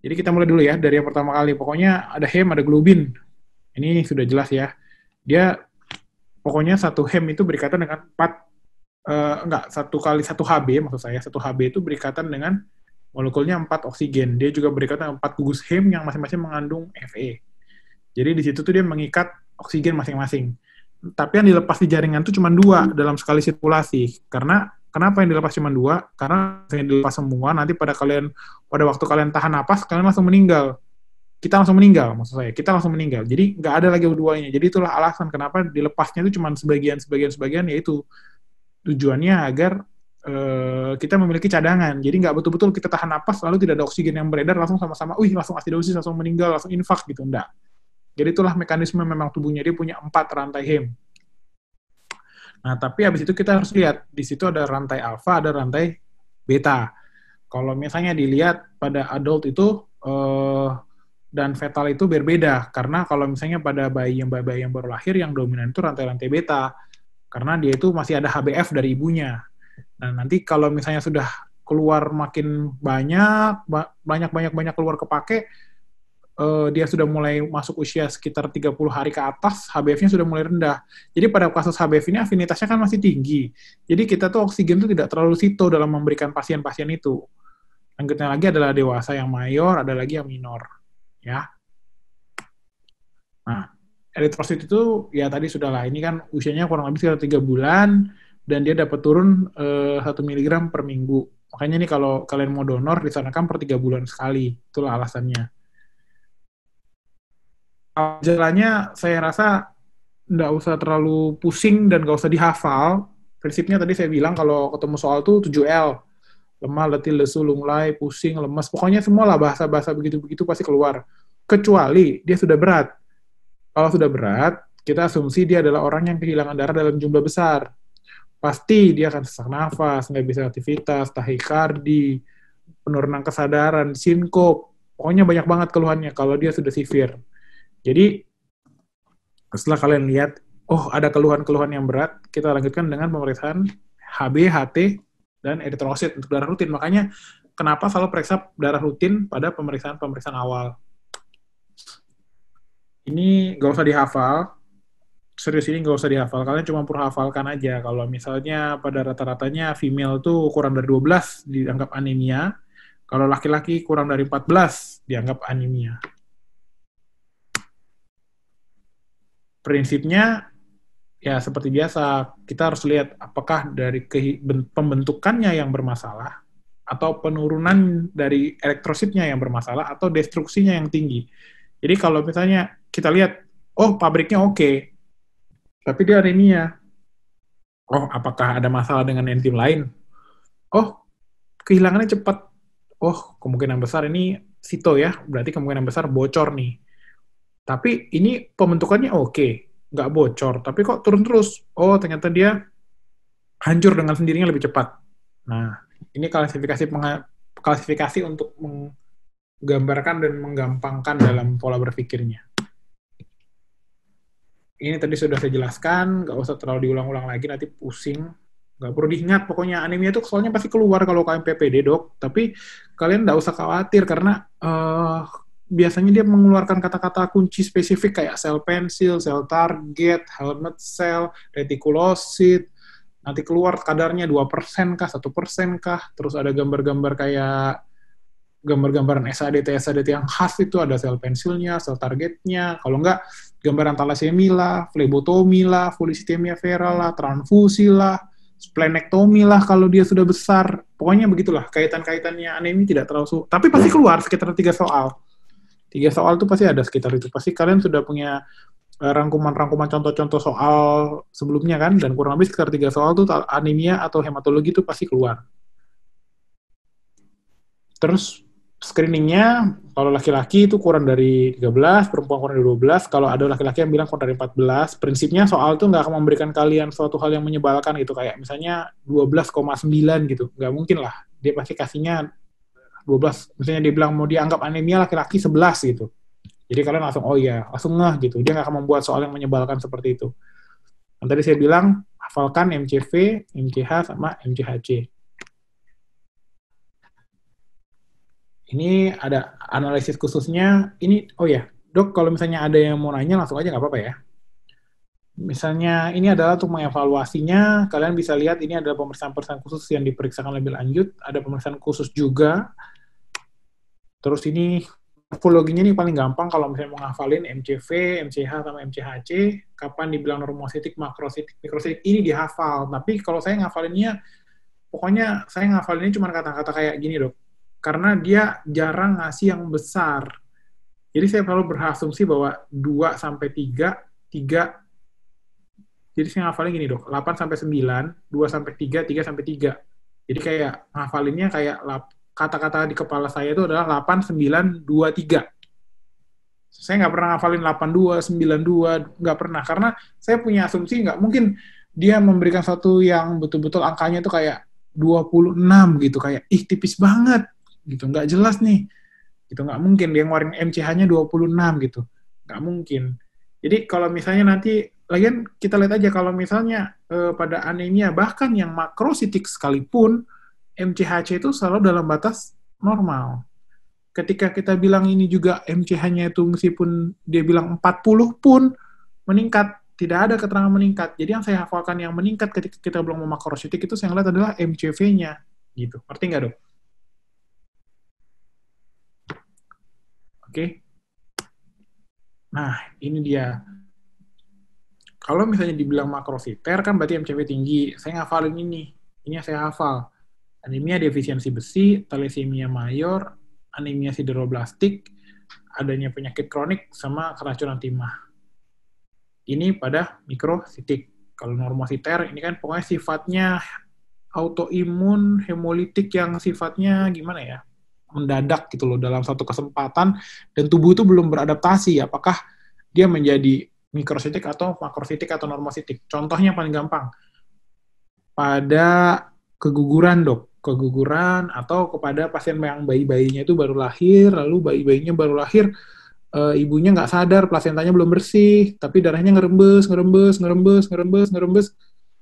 Jadi kita mulai dulu ya dari yang pertama kali. Pokoknya ada hem, ada globin. Ini sudah jelas ya. Dia pokoknya satu hem itu berikatan dengan 4 enggak, satu kali satu Hb, maksud saya satu Hb itu berikatan dengan molekulnya 4 oksigen. Dia juga berikatan dengan 4 gugus hem yang masing-masing mengandung Fe. Jadi di situ tuh dia mengikat oksigen masing-masing. Tapi yang dilepas di jaringan itu cuma 2 dalam sekali sirkulasi. Karena kenapa yang dilepas cuma 2? Karena yang dilepas semua nanti pada waktu kalian tahan napas kalian langsung meninggal. Kita langsung meninggal, maksud saya. Kita langsung meninggal. Jadi nggak ada lagi keduanya. Jadi itulah alasan kenapa dilepasnya itu cuma sebagian, yaitu tujuannya agar kita memiliki cadangan. Jadi nggak betul-betul kita tahan napas lalu tidak ada oksigen yang beredar langsung sama-sama, langsung asidosis, langsung meninggal, langsung infak gitu. Enggak. Jadi itulah mekanisme memang tubuhnya, dia punya 4 rantai hem. Nah, tapi habis itu kita harus lihat, di situ ada rantai alfa, ada rantai beta. Kalau misalnya dilihat pada adult itu dan fetal itu berbeda, karena kalau misalnya pada bayi yang baru lahir, yang dominan itu rantai-rantai beta, karena dia itu masih ada HbF dari ibunya. Nah, nanti kalau misalnya sudah keluar makin banyak keluar kepake, dia sudah mulai masuk usia sekitar 30 hari ke atas, HbF-nya sudah mulai rendah. Jadi pada kasus HbF ini afinitasnya kan masih tinggi. Jadi kita tuh oksigen tuh tidak terlalu sito dalam memberikan pasien-pasien itu. Lanjutnya lagi adalah dewasa yang mayor, ada lagi yang minor. Ya. Nah, eritrosit itu ya tadi sudah lah. Ini kan usianya kurang lebih sekitar 3 bulan dan dia dapat turun 1 miligram per minggu. Makanya nih kalau kalian mau donor disarankan per 3 bulan sekali. Itulah alasannya. Jalannya saya rasa nggak usah terlalu pusing dan nggak usah dihafal. Prinsipnya tadi saya bilang kalau ketemu soal tuh 7L. Lemah, letih, lesu, lunglai, pusing, lemas. Pokoknya semua lah bahasa-bahasa begitu-begitu pasti keluar. Kecuali dia sudah berat. Kalau sudah berat, kita asumsi dia adalah orang yang kehilangan darah dalam jumlah besar. Pasti dia akan sesak nafas, nggak bisa aktivitas, tahikardi, penurunan kesadaran, sinkop. Pokoknya banyak banget keluhannya kalau dia sudah severe. Jadi, setelah kalian lihat, oh ada keluhan-keluhan yang berat, kita lanjutkan dengan pemeriksaan HB, HT, dan eritrosit untuk darah rutin. Makanya, kenapa selalu periksa darah rutin pada pemeriksaan-pemeriksaan awal. Ini nggak usah dihafal, serius ini nggak usah dihafal, kalian cuma perlu hafalkan aja. Kalau misalnya pada rata-ratanya female tuh kurang dari 12 dianggap anemia, kalau laki-laki kurang dari 14 dianggap anemia. Prinsipnya ya seperti biasa, kita harus lihat apakah dari pembentukannya yang bermasalah, atau penurunan dari elektrositnya yang bermasalah, atau destruksinya yang tinggi. Jadi kalau misalnya kita lihat, oh pabriknya oke, tapi dia anemia. Oh, apakah ada masalah dengan enzim lain? Oh, kehilangannya cepat. Oh, kemungkinan besar ini sito ya, berarti kemungkinan besar bocor nih. Tapi ini pembentukannya oke, nggak bocor, tapi kok turun terus? Oh, ternyata dia hancur dengan sendirinya lebih cepat. Nah, ini klasifikasi untuk menggambarkan dan menggampangkan dalam pola berpikirnya. Ini tadi sudah saya jelaskan, nggak usah terlalu diulang-ulang lagi, nanti pusing. Nggak perlu diingat, pokoknya anemia itu soalnya pasti keluar kalau KMPPD, dok. Tapi kalian nggak usah khawatir, karena biasanya dia mengeluarkan kata-kata kunci spesifik kayak sel pensil, sel target, helmet cell, retikulosit, nanti keluar kadarnya 2% kah, 1% kah, terus ada gambar-gambar kayak gambar-gambaran SADT yang khas itu, ada sel pensilnya, sel targetnya, kalau enggak gambaran talasemia lah, flebotomi lah, polisitemia vera lah, transfusi lah, splenektomi lah kalau dia sudah besar. Pokoknya begitulah, kaitan-kaitannya anemia tidak terlalu tapi pasti keluar sekitar 3 soal. 3 soal itu pasti ada sekitar itu. Pasti kalian sudah punya rangkuman-rangkuman contoh-contoh soal sebelumnya kan, dan kurang lebih sekitar 3 soal tuh anemia atau hematologi itu pasti keluar. Terus screeningnya, kalau laki-laki itu kurang dari 13, perempuan kurang dari 12, kalau ada laki-laki yang bilang kurang dari 14, prinsipnya soal itu nggak akan memberikan kalian suatu hal yang menyebalkan gitu, kayak misalnya 12,9 gitu, nggak mungkin lah, dia pasti kasihnya 12, misalnya dia bilang mau dianggap anemia laki-laki 11 gitu, jadi kalian langsung, oh iya, langsung ngeh gitu, dia nggak akan membuat soal yang menyebalkan seperti itu. Dan tadi saya bilang, hafalkan MCV, MCH, sama MCHC. Ini ada analisis khususnya. Ini, oh ya, Dok, kalau misalnya ada yang mau nanya, langsung aja nggak apa-apa ya. Misalnya ini adalah untuk mengevaluasinya, kalian bisa lihat ini adalah pemeriksaan-pemeriksaan khusus yang diperiksakan lebih lanjut, ada pemeriksaan khusus juga. Terus ini morfologinya ini paling gampang kalau misalnya mau ngafalin MCV, MCH, sama MCHC, kapan dibilang normositik, makrositik, mikrositik, ini dihafal. Tapi kalau saya ngafalinnya, pokoknya saya ngafalinnya cuma kata-kata kayak gini, Dok. Karena dia jarang ngasih yang besar. Jadi saya selalu berasumsi bahwa 2 sampai 3, 3. Jadi saya ngafalin gini, Dok. 8 sampai 9, 2 sampai 3, 3 sampai 3. Jadi kayak ngafalinnya kayak kata-kata di kepala saya itu adalah 8, 9, 2, 3. Saya nggak pernah ngafalin 82, 92, nggak pernah. Karena saya punya asumsi nggak mungkin dia memberikan satu yang betul-betul angkanya itu kayak 26 gitu. Kayak, ih tipis banget. Gitu, nggak jelas nih. Gitu, nggak mungkin dia ngeluarin MCH-nya 26 gitu. Nggak mungkin. Jadi kalau misalnya nanti, lagian kita lihat aja kalau misalnya pada anemia, bahkan yang makrositik sekalipun, MCHC itu selalu dalam batas normal. Ketika kita bilang ini juga MCH-nya itu meskipun dia bilang 40 pun meningkat, tidak ada keterangan meningkat. Jadi yang saya hafalkan yang meningkat ketika kita bilang makrositik itu saya lihat adalah MCV-nya. Gitu. Ngerti nggak, Dok? Oke. Nah, ini dia. Kalau misalnya dibilang makrositer, kan berarti MCV tinggi. Saya ngafalin ini. Ini yang saya hafal. Anemia defisiensi besi, thalassemia mayor, anemia sideroblastik, adanya penyakit kronik, sama keracunan timah. Ini pada mikrositik. Kalau normositer, ini kan pokoknya sifatnya autoimun, hemolitik yang sifatnya gimana ya? Mendadak gitu loh dalam satu kesempatan, dan tubuh itu belum beradaptasi. Apakah dia menjadi mikrositik atau makrositik atau normositik? Contohnya paling gampang. Pada keguguran, Dok. Keguguran atau kepada pasien yang bayi-bayinya itu baru lahir, lalu bayi-bayinya baru lahir, ibunya nggak sadar, plasentanya belum bersih, tapi darahnya ngerembes, ngerembes, ngerembes, ngerembes, ngerembes.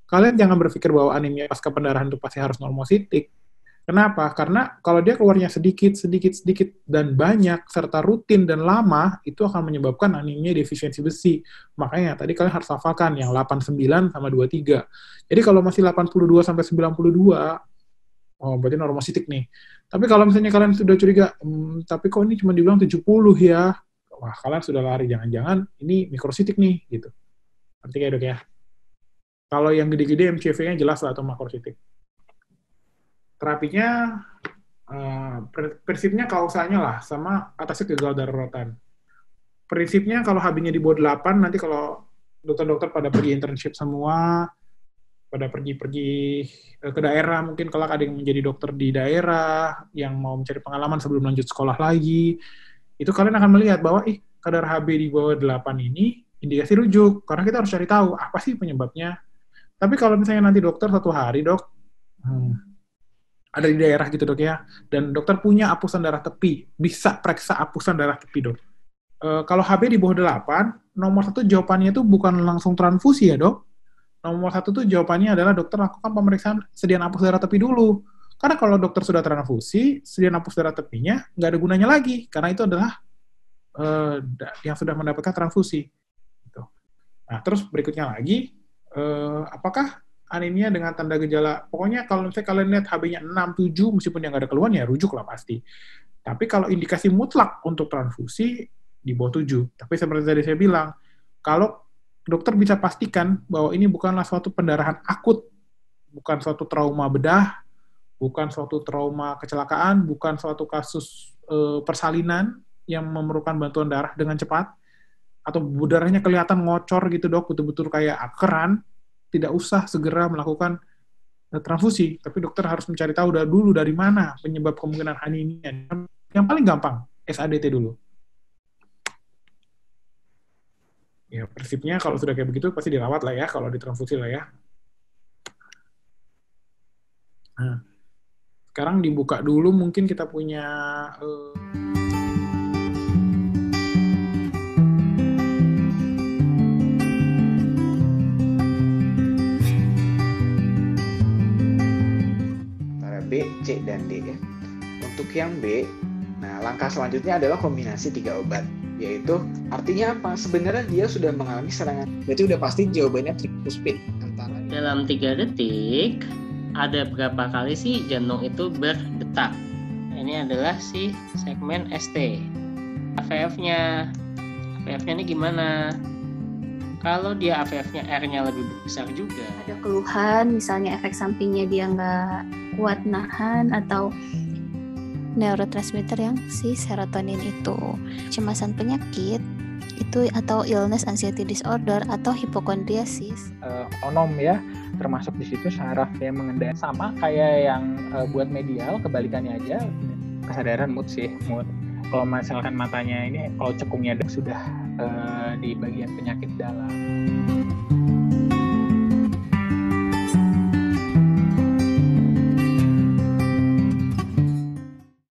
Kalian jangan berpikir bahwa anemia pasca pendarahan itu pasti harus normositik. Kenapa? Karena kalau dia keluarnya sedikit, sedikit, sedikit, dan banyak, serta rutin dan lama, itu akan menyebabkan anemia defisiensi besi. Makanya tadi kalian harus hafalkan yang 89 sama 23. Jadi kalau masih 82 sampai 92, oh berarti normositik nih. Tapi kalau misalnya kalian sudah curiga, tapi kok ini cuma dibilang 70 ya, wah kalian sudah lari, jangan-jangan ini mikrositik nih, gitu. Nanti kayak, Dok ya. Kalau yang gede-gede MCV-nya jelas lah atau makrositik. Terapinya, prinsipnya kausalnya lah, sama atasnya gagal daruratan. Prinsipnya kalau HB-nya di bawah 8, nanti kalau dokter-dokter pada pergi internship semua, pada pergi-pergi ke daerah, mungkin kelak ada yang menjadi dokter di daerah, yang mau mencari pengalaman sebelum lanjut sekolah lagi, itu kalian akan melihat bahwa, kadar HB di bawah 8 ini indikasi rujuk, karena kita harus cari tahu apa sih penyebabnya. Tapi kalau misalnya nanti dokter satu hari, Dok, ada di daerah gitu, Dok ya, dan dokter punya apusan darah tepi, bisa periksa apusan darah tepi, Dok. Kalau HB di bawah 8, nomor satu jawabannya itu bukan langsung transfusi ya, Dok. Nomor satu tuh jawabannya adalah dokter lakukan pemeriksaan sediaan apus darah tepi dulu. Karena kalau dokter sudah transfusi, sediaan apus darah tepinya nggak ada gunanya lagi, karena itu adalah yang sudah mendapatkan transfusi. Gitu. Nah, terus berikutnya lagi, apakah anemia dengan tanda gejala, pokoknya kalau misalnya kalian lihat HB-nya 6, 7, meskipun yang nggak ada keluhan, ya rujuk lah pasti. Tapi kalau indikasi mutlak untuk transfusi, di bawah 7. Tapi seperti tadi saya bilang, kalau dokter bisa pastikan bahwa ini bukanlah suatu pendarahan akut, bukan suatu trauma bedah, bukan suatu trauma kecelakaan, bukan suatu kasus persalinan yang memerlukan bantuan darah dengan cepat, atau darahnya kelihatan ngocor gitu, Dok, betul-betul kayak keran, tidak usah segera melakukan transfusi, tapi dokter harus mencari tahu dulu dari mana penyebab kemungkinan anemia. Yang paling gampang, SADT dulu. Ya, prinsipnya kalau sudah kayak begitu, pasti dirawat lah ya, kalau ditransfusi lah ya. Nah, sekarang dibuka dulu, mungkin kita punya... B, C, dan D ya. Untuk yang B, Nah, langkah selanjutnya adalah kombinasi 3 obat, yaitu artinya apa? Sebenarnya dia sudah mengalami serangan. Berarti udah pasti jawabannya tricuspid. Dalam 3 detik, ada berapa kali sih jantung itu berdetak? Ini adalah si segmen ST. AVF-nya ini gimana? Kalau dia AVF-nya R-nya lebih besar juga. Ada keluhan, misalnya efek sampingnya dia nggak kuat nahan atau neurotransmitter yang si serotonin itu. Kecemasan penyakit itu atau illness anxiety disorder atau hipokondriasis. Otonom ya, termasuk di situ saraf yang mengendalikan, sama kayak yang buat medial, kebalikannya aja kesadaran mood. Kalau misalkan matanya ini, kalau cekungnya sudah di bagian penyakit dalam.